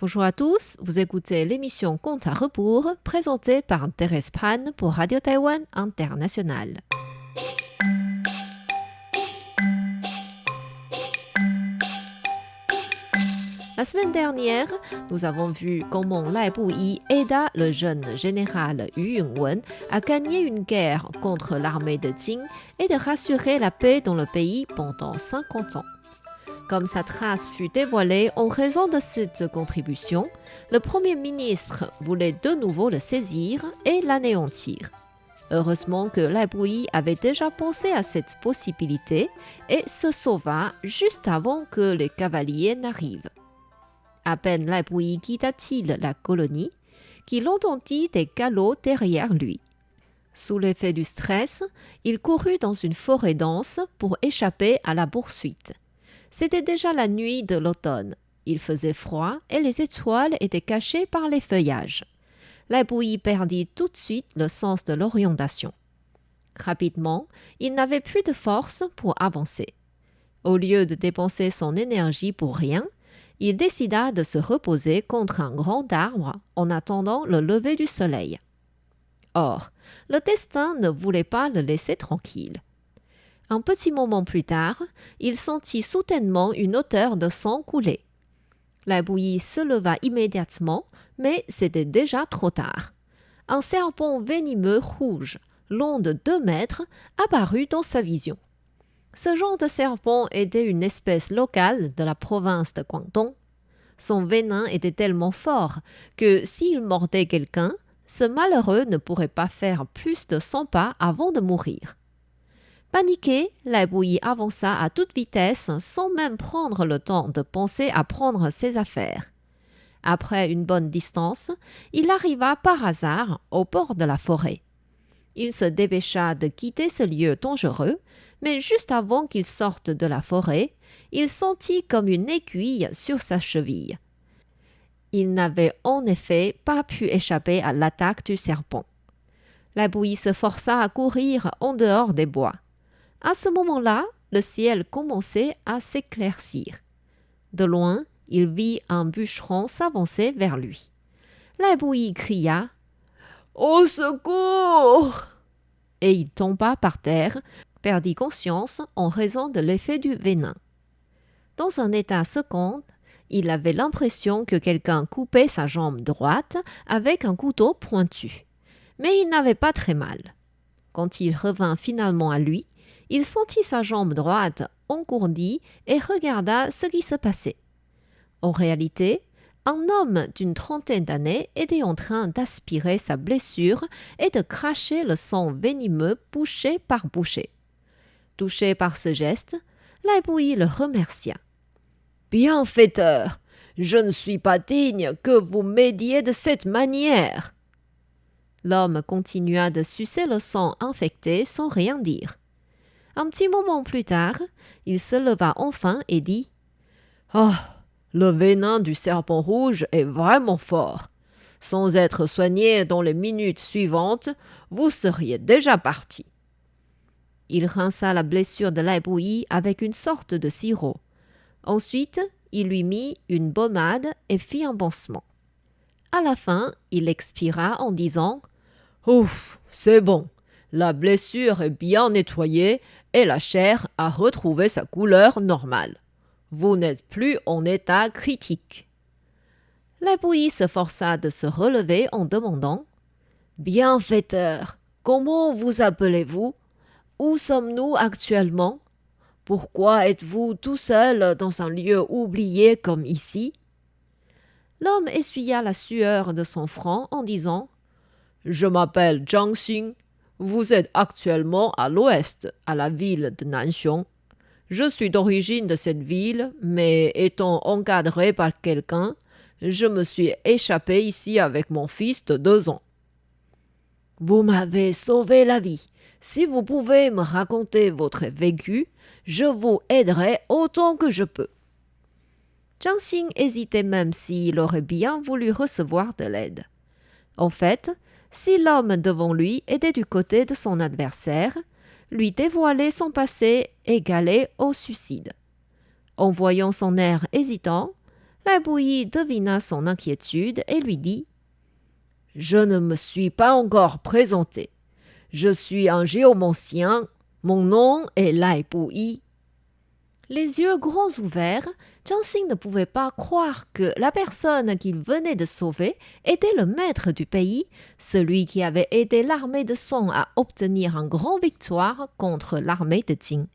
Bonjour à tous, vous écoutez l'émission Compte à rebours présentée par Thérèse Pan pour Radio Taïwan International. La semaine dernière, nous avons vu comment Lai Buyi aida le jeune général Yu Yunwen à gagner une guerre contre l'armée de Qing et de rassurer la paix dans le pays pendant 50 ans. Comme sa trace fut dévoilée en raison de cette contribution, le Premier ministre voulait de nouveau le saisir et l'anéantir. Heureusement que Lai Buyi avait déjà pensé à cette possibilité et se sauva juste avant que les cavaliers n'arrivent. À peine Lai Buyi quitta-t-il la colonie qu'il entendit des galops derrière lui. Sous l'effet du stress, il courut dans une forêt dense pour échapper à la poursuite. C'était déjà la nuit de l'automne. Il faisait froid et les étoiles étaient cachées par les feuillages. Lai Buyi perdit tout de suite le sens de l'orientation. Rapidement, il n'avait plus de force pour avancer. Au lieu de dépenser son énergie pour rien, il décida de se reposer contre un grand arbre en attendant le lever du soleil. Or, le destin ne voulait pas le laisser tranquille. Un petit moment plus tard, il sentit soudainement une odeur de sang couler. Lai Buyi se leva immédiatement, mais c'était déjà trop tard. Un serpent venimeux rouge, long de 2 mètres, apparut dans sa vision. Ce genre de serpent était une espèce locale de la province de Guangdong. Son venin était tellement fort que s'il mordait quelqu'un, ce malheureux ne pourrait pas faire plus de 100 pas avant de mourir. Paniqué, Lai Buyi avança à toute vitesse sans même prendre le temps de penser à prendre ses affaires. Après une bonne distance, il arriva par hasard au bord de la forêt. Il se dépêcha de quitter ce lieu dangereux, mais juste avant qu'il sorte de la forêt, il sentit comme une aiguille sur sa cheville. Il n'avait en effet pas pu échapper à l'attaque du serpent. Lai Buyi se força à courir en dehors des bois. À ce moment-là, le ciel commençait à s'éclaircir. De loin, il vit un bûcheron s'avancer vers lui. Lai Buyi cria « Au secours !» et il tomba par terre, perdit conscience en raison de l'effet du venin. Dans un état second, il avait l'impression que quelqu'un coupait sa jambe droite avec un couteau pointu. Mais il n'avait pas très mal. Quand il revint finalement à lui, il sentit sa jambe droite engourdie et regarda ce qui se passait. En réalité, un homme d'une trentaine d'années était en train d'aspirer sa blessure et de cracher le sang venimeux bouchée par bouchée. Touché par ce geste, Lai Buyi le remercia. « Bienfaiteur, je ne suis pas digne que vous m'aidiez de cette manière. » L'homme continua de sucer le sang infecté sans rien dire. Un petit moment plus tard, il se leva enfin et dit « Ah, le venin du serpent rouge est vraiment fort. Sans être soigné dans les minutes suivantes, vous seriez déjà parti. » Il rinça la blessure de Lai Buyi avec une sorte de sirop. Ensuite, il lui mit une pommade et fit un pansement. À la fin, il expira en disant « Ouf, c'est bon. La blessure est bien nettoyée et la chair a retrouvé sa couleur normale. Vous n'êtes plus en état critique. » Lai Buyi se força de se relever en demandant « Bienfaiteur, comment vous appelez-vous? Où sommes-nous actuellement? Pourquoi êtes-vous tout seul dans un lieu oublié comme ici ?» L'homme essuya la sueur de son front en disant « Je m'appelle Zhang Xing. Vous êtes actuellement à l'ouest, à la ville de Nanxiong. Je suis d'origine de cette ville, mais étant encadré par quelqu'un, je me suis échappé ici avec mon fils de 2 ans. Vous m'avez sauvé la vie. Si vous pouvez me raconter votre vécu, je vous aiderai autant que je peux. » Zhang Xing hésitait même s'il aurait bien voulu recevoir de l'aide. En fait, si l'homme devant lui était du côté de son adversaire, lui dévoiler son passé égalait au suicide. En voyant son air hésitant, Lai Buyi devina son inquiétude et lui dit « Je ne me suis pas encore présenté. Je suis un géomancien. Mon nom est Lai Buyi. » Les yeux grands ouverts, Zhang Xing ne pouvait pas croire que la personne qu'il venait de sauver était le maître du pays, celui qui avait aidé l'armée de Song à obtenir une grande victoire contre l'armée de Jin.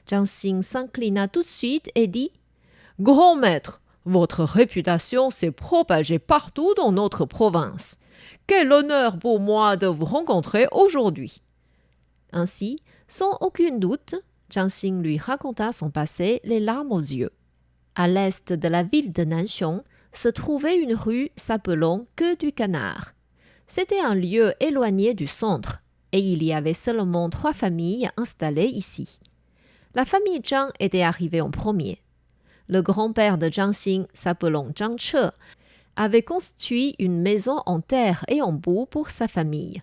Zhang Xing s'inclina tout de suite et dit « Grand maître, votre réputation s'est propagée partout dans notre province. Quel honneur pour moi de vous rencontrer aujourd'hui. » Ainsi, sans aucun doute, Zhang Xing lui raconta son passé, les larmes aux yeux. À l'est de la ville de Nanxiong se trouvait une rue s'appelant Queue du Canard. C'était un lieu éloigné du centre, et il y avait seulement 3 familles installées ici. La famille Zhang était arrivée en premier. Le grand-père de Zhang Xing, s'appelant Zhang Che, avait construit une maison en terre et en boue pour sa famille.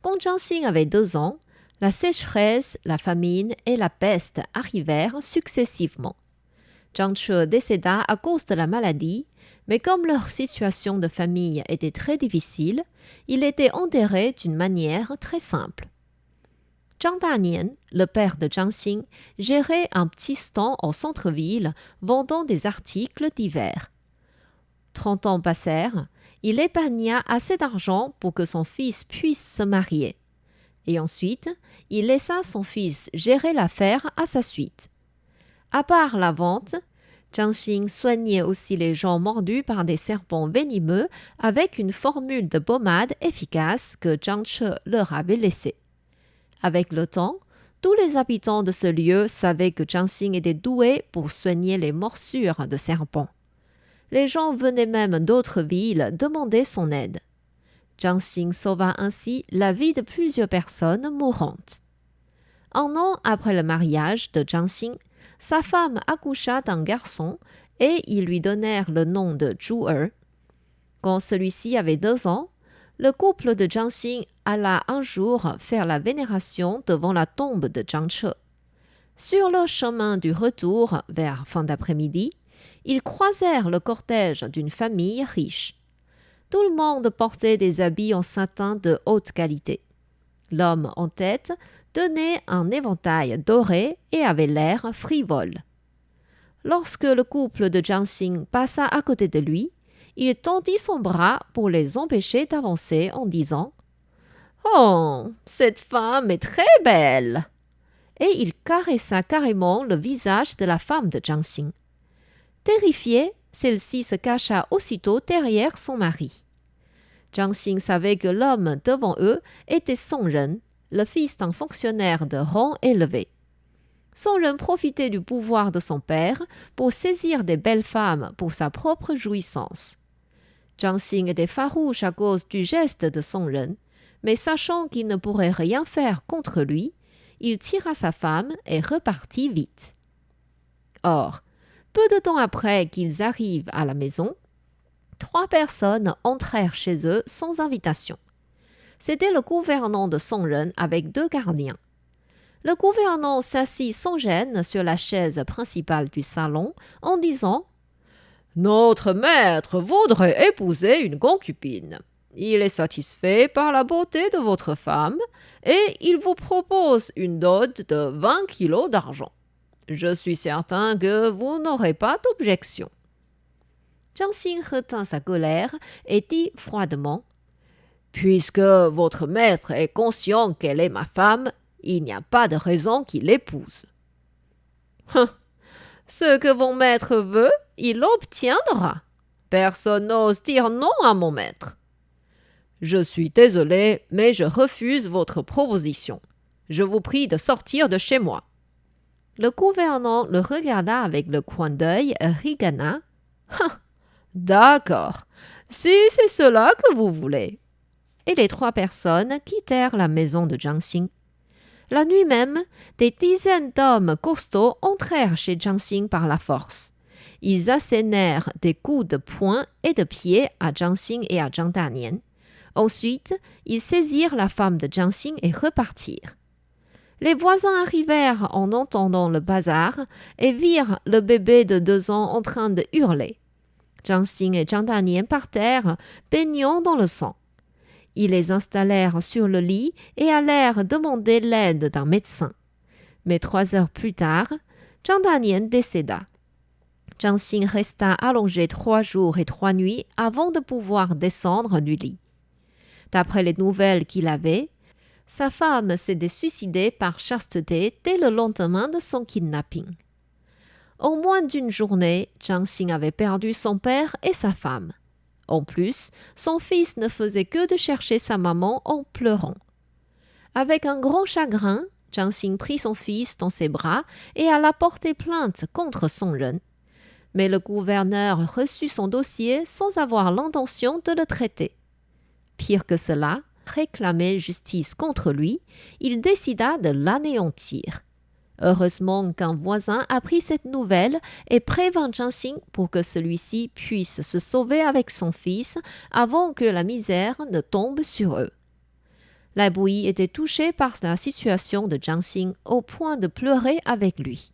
Quand Zhang Xing avait 2 ans, la sécheresse, la famine et la peste arrivèrent successivement. Zhang Che décéda à cause de la maladie, mais comme leur situation de famille était très difficile, il était enterré d'une manière très simple. Zhang Danian, le père de Zhang Xing, gérait un petit stand au centre-ville vendant des articles divers. 30 ans passèrent, il épargna assez d'argent pour que son fils puisse se marier. Et ensuite, il laissa son fils gérer l'affaire à sa suite. À part la vente, Zhang Xing soignait aussi les gens mordus par des serpents venimeux avec une formule de pommade efficace que Zhang Che leur avait laissée. Avec le temps, tous les habitants de ce lieu savaient que Zhang Xing était doué pour soigner les morsures de serpents. Les gens venaient même d'autres villes demander son aide. Zhang Xing sauva ainsi la vie de plusieurs personnes mourantes. 1 an après le mariage de Zhang Xing, sa femme accoucha d'un garçon et ils lui donnèrent le nom de Zhu Er. Quand celui-ci avait 2 ans, le couple de Zhang Xing alla un jour faire la vénération devant la tombe de Zhang Che. Sur le chemin du retour vers fin d'après-midi, ils croisèrent le cortège d'une famille riche. Tout le monde portait des habits en satin de haute qualité. L'homme en tête tenait un éventail doré et avait l'air frivole. Lorsque le couple de Zhang Xing passa à côté de lui, il tendit son bras pour les empêcher d'avancer en disant « Oh, cette femme est très belle !» Et il caressa carrément le visage de la femme de Zhang Xing. Terrifiée, celle-ci se cacha aussitôt derrière son mari. Zhang Xing savait que l'homme devant eux était Song Ren, le fils d'un fonctionnaire de rang élevé. Song Ren profitait du pouvoir de son père pour saisir des belles femmes pour sa propre jouissance. Zhang Xing était farouche à cause du geste de Song Ren, mais sachant qu'il ne pourrait rien faire contre lui, il tira sa femme et repartit vite. Or, peu de temps après qu'ils arrivent à la maison, 3 personnes entrèrent chez eux sans invitation. C'était le gouvernant de Song Ren avec 2 gardiens. Le gouvernant s'assit sans gêne sur la chaise principale du salon en disant « Notre maître voudrait épouser une concubine. Il est satisfait par la beauté de votre femme et il vous propose une dot de 20 kilos d'argent. Je suis certain que vous n'aurez pas d'objection. » Zhang Xing retint sa colère et dit froidement « Puisque votre maître est conscient qu'elle est ma femme, il n'y a pas de raison qu'il l'épouse. » « Ce que mon maître veut, il l'obtiendra. Personne n'ose dire non à mon maître. » « Je suis désolé, mais je refuse votre proposition. Je vous prie de sortir de chez moi. » Le gouvernant le regarda avec le coin d'œil et ricana. « D'accord, si c'est cela que vous voulez. » Et les 3 personnes quittèrent la maison de Zhang Xing. La nuit même, des dizaines d'hommes costauds entrèrent chez Zhang Xing par la force. Ils assénèrent des coups de poing et de pied à Zhang Xing et à Zhang Danian. Ensuite, ils saisirent la femme de Zhang Xing et repartirent. Les voisins arrivèrent en entendant le bazar et virent le bébé de 2 ans en train de hurler. Zhang Xin et Zhang Danian par terre, baignant dans le sang. Ils les installèrent sur le lit et allèrent demander l'aide d'un médecin. Mais 3 heures plus tard, Zhang Danian décéda. Zhang Xin resta allongé 3 jours et 3 nuits avant de pouvoir descendre du lit. D'après les nouvelles qu'il avait, sa femme s'était suicidée par chasteté dès le lendemain de son kidnapping. En moins d'une journée, Zhang Xin avait perdu son père et sa femme. En plus, son fils ne faisait que de chercher sa maman en pleurant. Avec un grand chagrin, Zhang Xin prit son fils dans ses bras et alla porter plainte contre Song Ren. Mais le gouverneur reçut son dossier sans avoir l'intention de le traiter. Pire que cela, réclamait justice contre lui, il décida de l'anéantir. Heureusement qu'un voisin apprit cette nouvelle et prévint Zhang Xin pour que celui-ci puisse se sauver avec son fils avant que la misère ne tombe sur eux. Lai Buyi était touché par la situation de Zhang Xin au point de pleurer avec lui.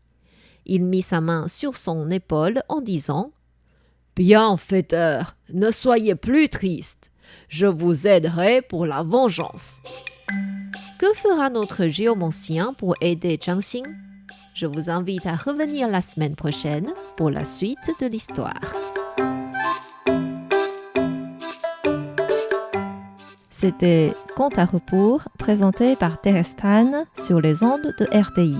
Il mit sa main sur son épaule en disant « Bienfaiteur, ne soyez plus triste. Je vous aiderai pour la vengeance. » Que fera notre géomancien pour aider Zhang Xin? Je vous invite à revenir la semaine prochaine pour la suite de l'histoire. C'était Conte à rebours présenté par Thérèse Pan sur les ondes de RTI.